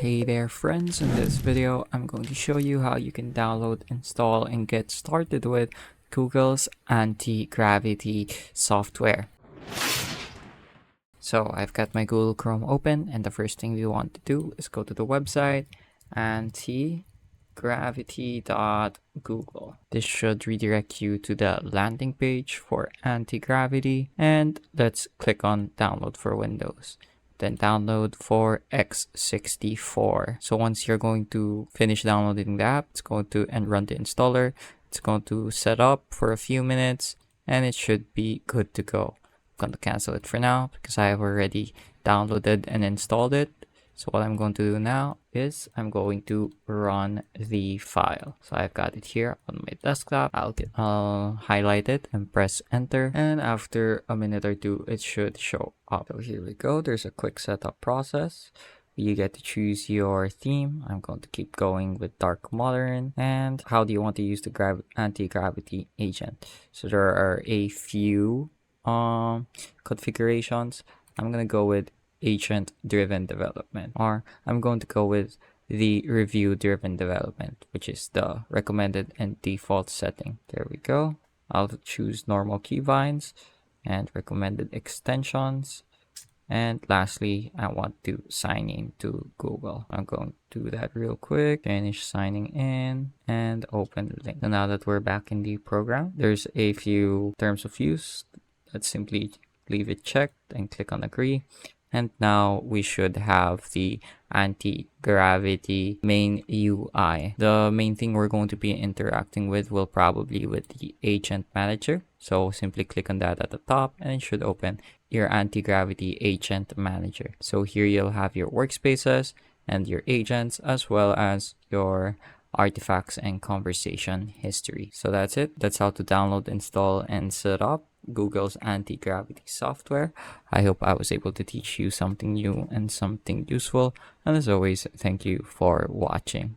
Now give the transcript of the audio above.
Hey there friends, in this video I'm going to show you how you can download, install, and get started with Google's Antigravity software. So I've got my Google Chrome open, and the first thing we want to do is go to the website antigravity.google. This should redirect you to the landing page for Antigravity, and let's click on download for Windows. Then download for x64. So once you're going to finish downloading the app, it's going to run the installer. It's going to set up for a few minutes and it should be good to go. I'm going to cancel it for now because I have already downloaded and installed it. So what I'm going to do now is I'm going to run the file. So I've got it here on my desktop. I'll highlight it and press enter. And after a minute or two, it should show up. So here we go. There's a quick setup process. You get to choose your theme. I'm going to keep going with dark modern. And how do you want to use the anti-gravity agent? So there are a few configurations. I'm going to go with agent driven development, or I'm going to go with the review driven development, which is the recommended and default setting. There we go. I'll choose normal keybinds and recommended extensions, and lastly I want to sign in to Google. I'm going to do that real quick. Finish signing in and open the link. So now that we're back in the program, there's a few terms of use. Let's simply leave it checked and click on agree. And now we should have the anti-gravity main UI. The main thing we're going to be interacting with will probably with the agent manager. So simply click on that at the top and it should open your anti-gravity agent manager. So here you'll have your workspaces and your agents, as well as your artifacts and conversation history. So that's it. That's how to download, install, and set up Google's anti-gravity software. I hope I was able to teach you something new and something useful. And as always, thank you for watching.